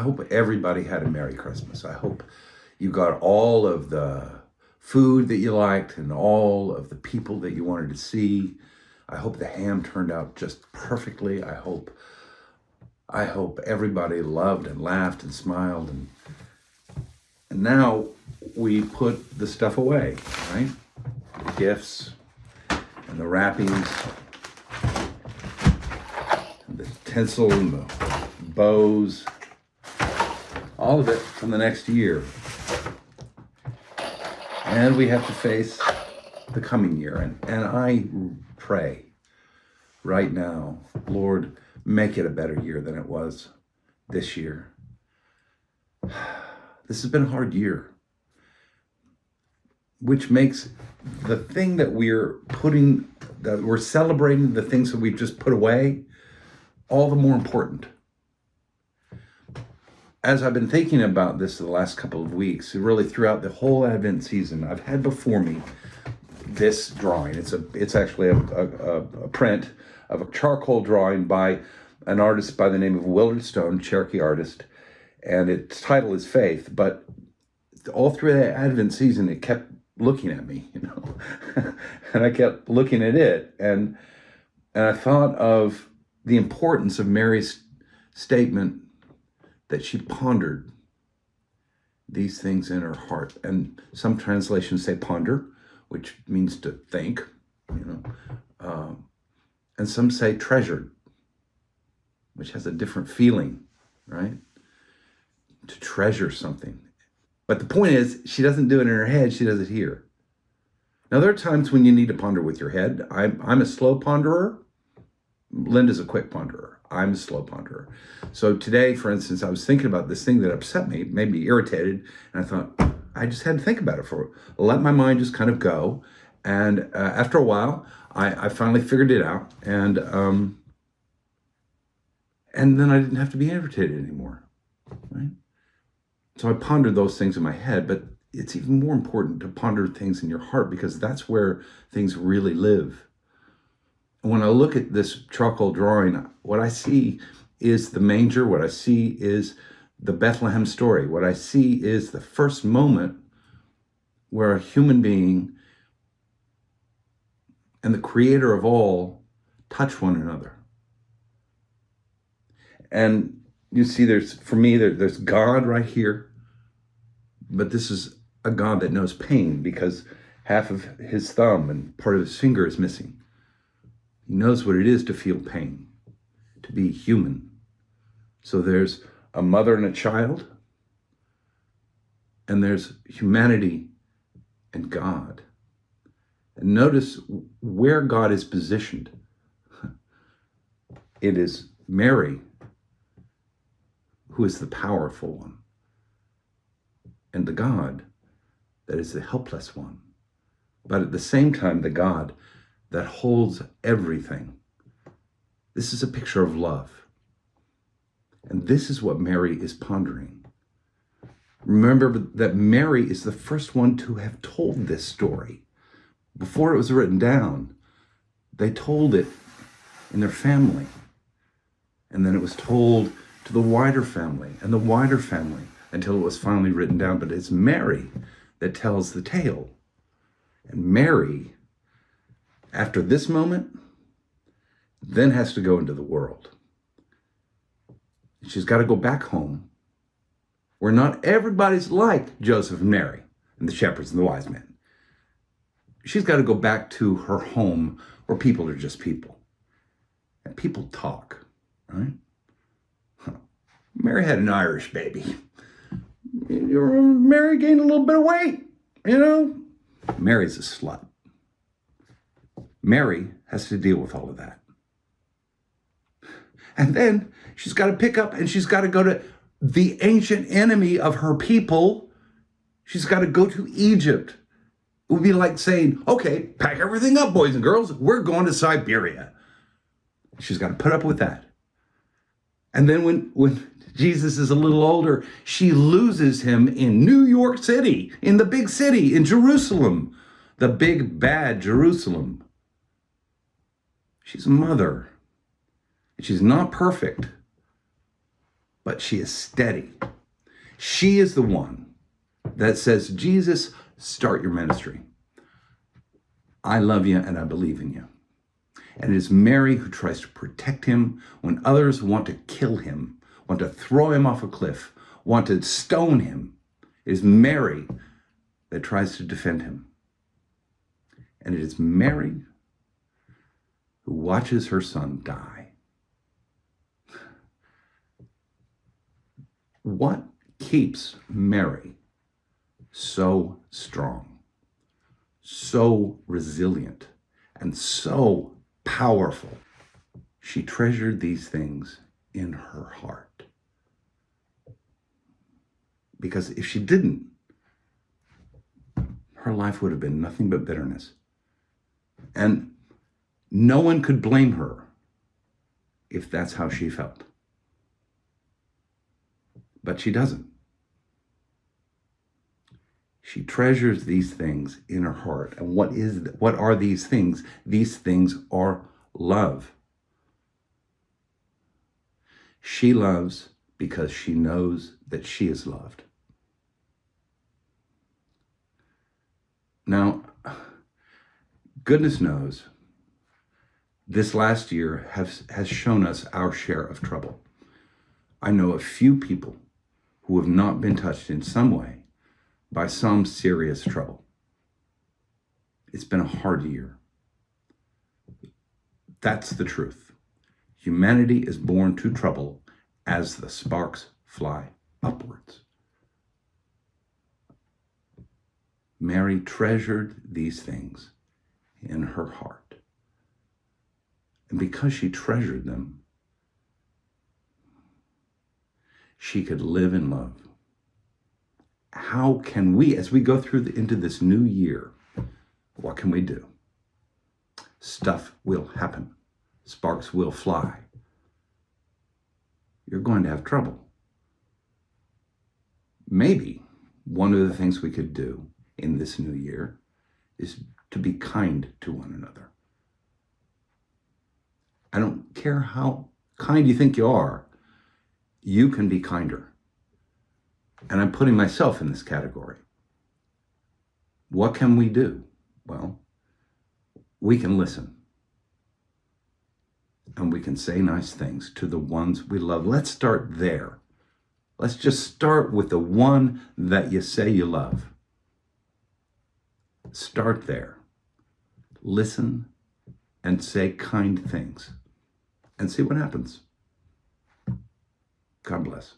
hope everybody had a Merry Christmas. I hope you got all of the food that you liked and all of the people that you wanted to see. I hope the ham turned out just perfectly. I hope everybody loved and laughed and smiled. And now we put the stuff away, right? The gifts and the wrappings, and the tinsel and the bows, all of it from the next year. And we have to face the coming year. And I pray right now, Lord, make it a better year than it was this year. This has been a hard year, which makes the thing that we're celebrating, the things that we've just put away, all the more important. As I've been thinking about this the last couple of weeks, really throughout the whole Advent season, I've had before me this drawing. It's actually a print of a charcoal drawing by an artist by the name of Willard Stone, Cherokee artist, and its title is Faith. But all through the Advent season, it kept looking at me, and I kept looking at it, and I thought of the importance of Mary's statement that she pondered these things in her heart. And some translations say ponder, which means to think, and some say treasured, which has a different feeling, right? To treasure something. But the point is, she doesn't do it in her head, she does it here. Now, there are times when you need to ponder with your head. I'm a slow ponderer. Linda's a quick ponderer. I'm a slow ponderer. So today, for instance, I was thinking about this thing that upset me, made me irritated, and I thought, I just had to think about it let my mind just kind of go. And after a while, I finally figured it out, and then I didn't have to be irritated anymore, right? So I pondered those things in my head, but it's even more important to ponder things in your heart, because that's where things really live. And when I look at this charcoal drawing, what I see is the manger. What I see is the Bethlehem story. What I see is the first moment where a human being and the creator of all touch one another. And you see, there's God right here, but this is a God that knows pain, because half of his thumb and part of his finger is missing. He knows what it is to feel pain, to be human. So there's a mother and a child, and there's humanity and God. And notice where God is positioned. It is Mary, who is the powerful one, and the God that is the helpless one, but at the same time, the God that holds everything. This is a picture of love. And this is what Mary is pondering. Remember that Mary is the first one to have told this story. Before it was written down, they told it in their family. And then it was told to the wider family and the wider family until it was finally written down. But it's Mary that tells the tale. And Mary, after this moment, then has to go into the world. She's got to go back home, where not everybody's like Joseph and Mary and the shepherds and the wise men. She's got to go back to her home, where people are just people. And people talk, right? Mary had an Irish baby. Mary gained a little bit of weight, Mary's a slut. Mary has to deal with all of that. And then she's got to pick up and she's got to go to the ancient enemy of her people. She's got to go to Egypt. It would be like saying, okay, pack everything up, boys and girls. We're going to Siberia. She's got to put up with that. And then when Jesus is a little older, she loses him in New York City, in the big city, in Jerusalem, the big bad Jerusalem. She's a mother. She's not perfect. but she is steady. She is the one that says, Jesus, start your ministry. I love you and I believe in you. And it is Mary who tries to protect him when others want to kill him, want to throw him off a cliff, want to stone him. It is Mary that tries to defend him. And it is Mary who watches her son die. What keeps Mary so strong, so resilient, and so powerful? She treasured these things in her heart. Because if she didn't, her life would have been nothing but bitterness. And no one could blame her if that's how she felt. But she doesn't. She treasures these things in her heart. And what are these things? These things are love. She loves because she knows that she is loved. Now, goodness knows, this last year has shown us our share of trouble. I know a few people who have not been touched in some way by some serious trouble. It's been a hard year. That's the truth. Humanity is born to trouble as the sparks fly upwards. Mary treasured these things in her heart. And because she treasured them, she could live in love. How can we, as we go into this new year, what can we do? Stuff will happen. Sparks will fly. You're going to have trouble. Maybe one of the things we could do in this new year is to be kind to one another. I don't care how kind you think you are, you can be kinder. And I'm putting myself in this category. What can we do? Well, we can listen. And we can say nice things to the ones we love. Let's start there. Let's just start with the one that you say you love. Start there. Listen and say kind things and see what happens. God bless.